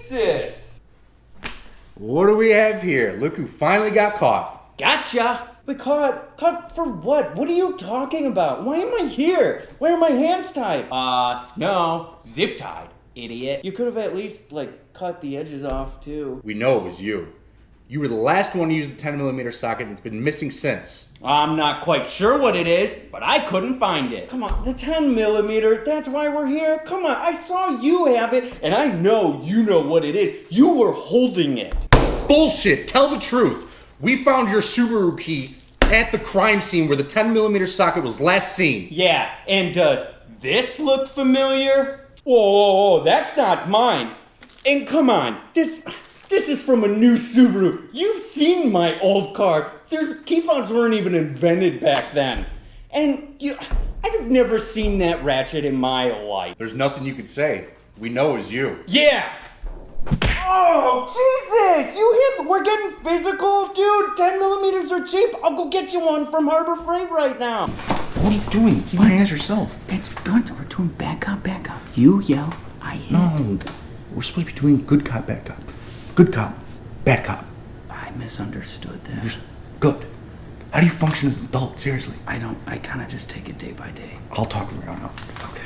Jesus! What do we have here? Look who finally got caught. Gotcha! But caught for what? What are you talking about? Why am I here? Why are my hands tied? No, zip tied, idiot. You could have at least, cut the edges off, too. We know it was you. You were the last one to use the 10mm socket and it's been missing since. I'm not quite sure what it is, but I couldn't find it. Come on, the 10mm, that's why we're here. Come on, I saw you have it, and I know you know what it is. You were holding it. Bullshit, tell the truth. We found your Subaru key at the crime scene where the 10mm socket was last seen. Yeah, and does this look familiar? Whoa, that's not mine. And come on, this is from a new Subaru. You've seen my old car. Key fobs weren't even invented back then. And I've never seen that ratchet in my life. There's nothing you could say. We know it was you. Yeah! Oh, Jesus! You hit me. We're getting physical, dude. 10mm are cheap. I'll go get you one from Harbor Freight right now. What are you doing? You want to answer yourself. It's good. We're doing back up. You yell, I hit. No, we're supposed to be doing good cop, bad cop. Good cop, bad cop. I misunderstood that. You're good. How do you function as an adult? Seriously. I kind of just take it day by day. I'll talk from here on out. Okay.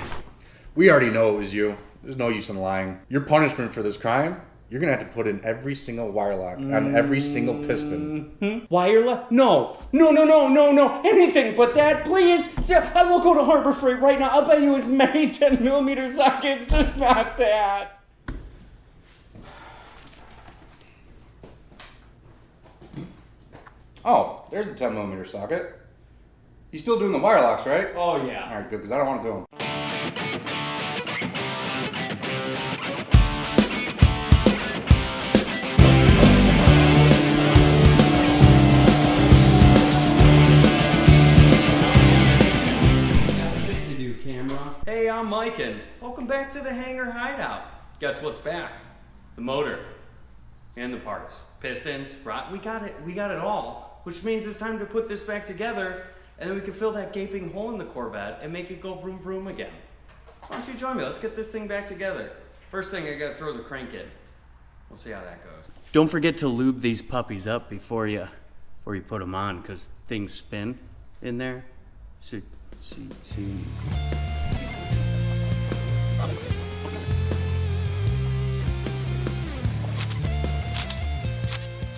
We already know it was you. There's no use in lying. Your punishment for this crime, you're going to have to put in every single wire lock on every single piston. Wire lock? No. Anything but that, please. Sir, I will go to Harbor Freight right now. I'll buy you as many 10mm sockets, just not that. Oh, there's a 10mm socket. You still doing the wire locks, right? Oh, yeah. All right, good, because I don't want to do them. Got shit to do, camera. Hey, I'm Mike, and welcome back to the Hangar Hideout. Guess what's back? The motor. And the parts. Pistons, rod, we got it all. Which means it's time to put this back together, and then we can fill that gaping hole in the Corvette and make it go vroom vroom again. Why don't you join me? Let's get this thing back together. First thing, I gotta throw the crank in. We'll see how that goes. Don't forget to lube these puppies up before you put them on, because things spin in there. See.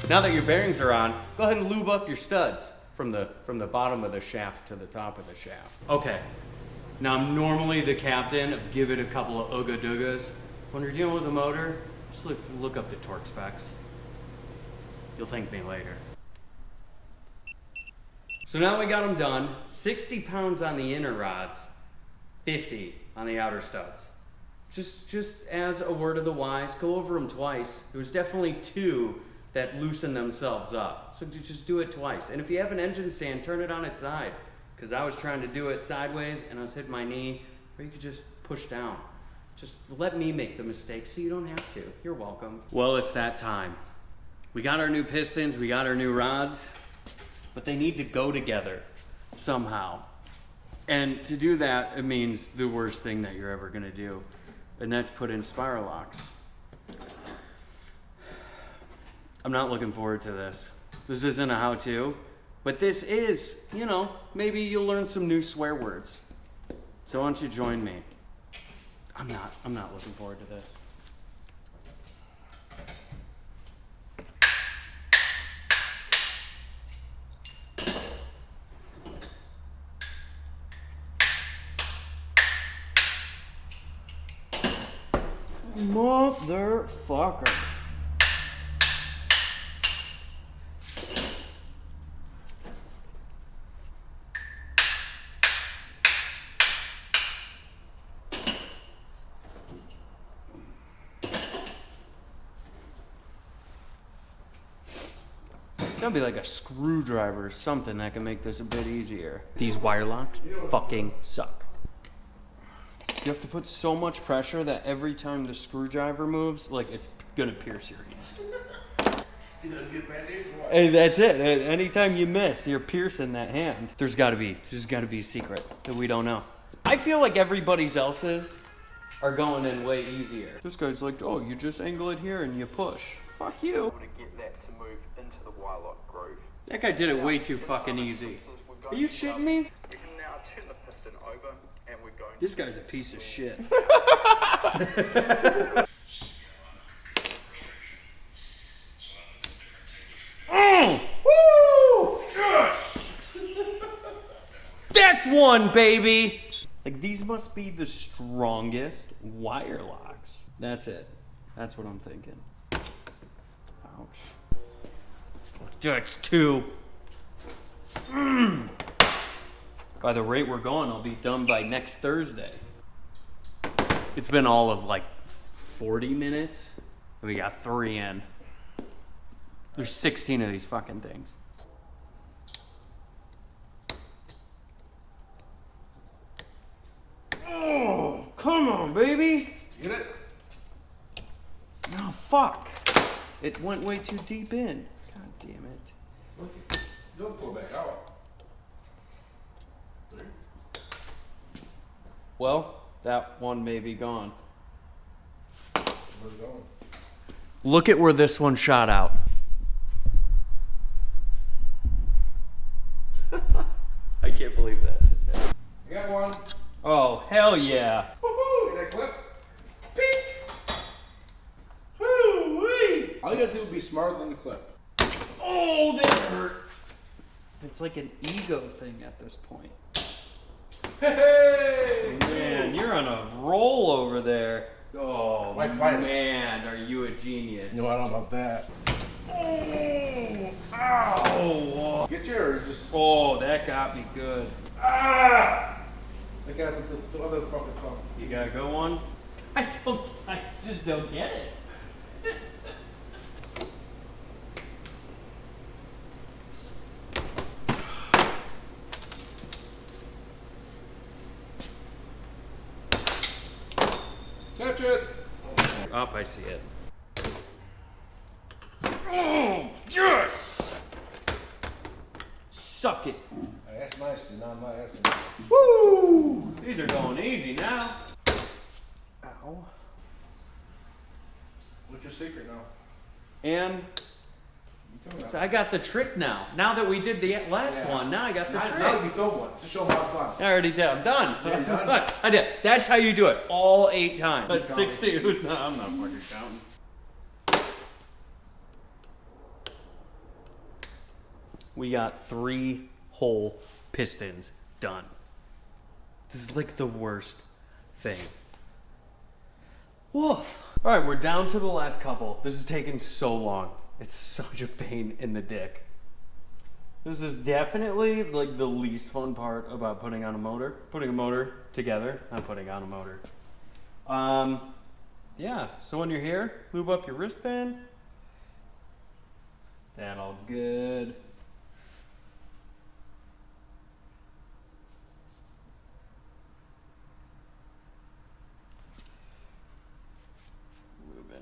Now that your bearings are on, go ahead and lube up your studs from the bottom of the shaft to the top of the shaft. Okay, now I'm normally the captain of give it a couple of ooga doogas. When you're dealing with a motor, just look up the torque specs. You'll thank me later. So now we got them done. 60 pounds on the inner rods, 50 on the outer studs. Just as a word of the wise, go over them twice. There was definitely two that loosen themselves up. So just do it twice. And if you have an engine stand, turn it on its side. Because I was trying to do it sideways and I was hitting my knee, or you could just push down. Just let me make the mistake so you don't have to. You're welcome. Well, it's that time. We got our new pistons, we got our new rods, but they need to go together somehow. And to do that, it means the worst thing that you're ever gonna do, and that's put in spiral locks. I'm not looking forward to this. This isn't a how-to, but this is, maybe you'll learn some new swear words. So why don't you join me? I'm not looking forward to this. Motherfucker. Gotta be like a screwdriver or something that can make this a bit easier. These wire locks fucking suck. You have to put so much pressure that every time the screwdriver moves, it's gonna pierce your hand. Hey, that's it. Anytime you miss, you're piercing that hand. There's gotta be a secret that we don't know. I feel like everybody else's are going in way easier. This guy's like, oh, you just angle it here and you push. Fuck you. To get that to move into the wire lock groove. That guy did it way too fucking easy. Are you shitting me? We can now turn the piston over and we're going This guy's a piece of shit. Woo! Yes! That's one, baby! Like, these must be the strongest wire locks. That's it. That's what I'm thinking. Ouch. That's two. By the rate we're going, I'll be done by next Thursday. It's been all of like 40 minutes, and we got 3 in. There's 16 of these fucking things. Oh, come on, baby. Get it? No, fuck. It went way too deep in. God damn it. Don't pull back out. Well, that one may be gone. Where's it going? Look at where this one shot out. I can't believe that just happened. I got one. Oh, hell yeah. Woohoo! Get that clip. Peek! Woo-wee! All you gotta do is be smarter than the clip. Oh, that hurt. It's like an ego thing at this point. Hey! Man, you're on a roll over there. Oh, Why fight it? man, are you a genius? No, I don't know about that. Oh, ow. Get yours. Just. Oh, that got me good. Ah! I got the other fucking phone. You gotta go on? I just don't get it. Catch it! Up, I see it. Oh, yes! Suck it. I asked nicely, now I'm not asking. Woo! These are going easy now. Ow. What's your secret now? And so I got the trick now. Now that we did the last one, now I got the trick. Now you film one. Just show them how it's done. I already did. I'm done. Yeah, done? Look, I did. That's how you do it. All 8 times. That's 16. Who's not? I'm not fucking counting. We got 3 whole pistons done. This is like the worst thing. Woof. All right, we're down to the last couple. This is taking so long. It's such a pain in the dick. This is definitely like the least fun part about putting on a motor. Putting a motor together, not putting on a motor. Yeah, so when you're here, lube up your wristband. That all good.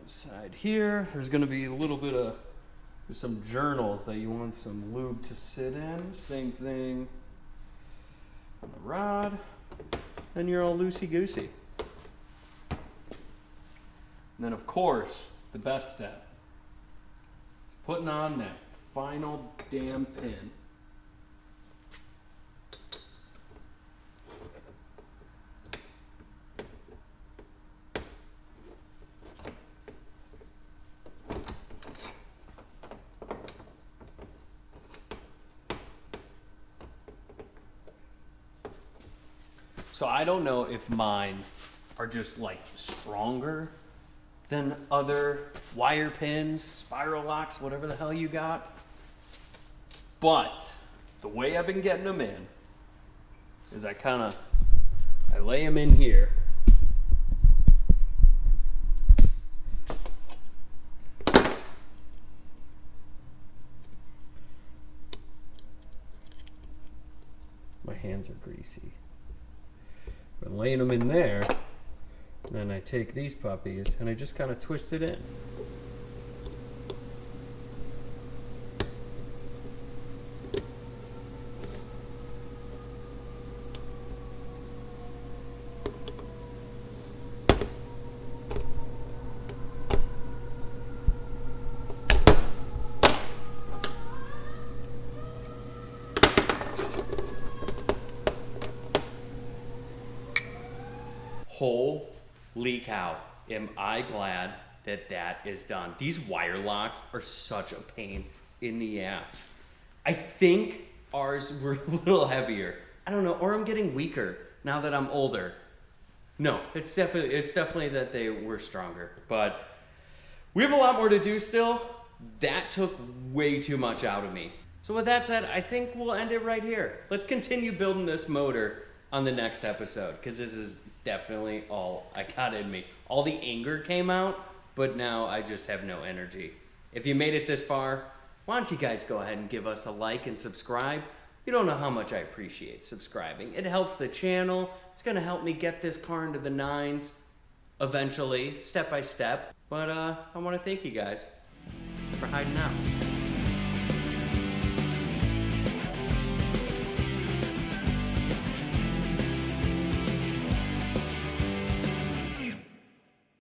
Inside here, there's going to be a little bit of some journals that you want some lube to sit in. Same thing on the rod. Then you're all loosey-goosey. And then, of course, the best step is putting on that final damn pin. So I don't know if mine are just like stronger than other wire pins, spiral locks, whatever the hell you got. But the way I've been getting them in is I lay them in here. My hands are greasy. I'm laying them in there, then I take these puppies and I just kind of twist it in. Holy cow, am I glad that that is done. These wire locks are such a pain in the ass. I think ours were a little heavier. I don't know, or I'm getting weaker now that I'm older. No, it's definitely that they were stronger. But we have a lot more to do still. That took way too much out of me. So with that said, I think we'll end it right here. Let's continue building this motor on the next episode, because this is definitely all I got in me. All the anger came out, but now I just have no energy. If you made it this far, why don't you guys go ahead and give us a like and subscribe? You don't know how much I appreciate subscribing. It helps the channel. It's going to help me get this car into the 9s eventually, step by step. But I want to thank you guys for hiding out.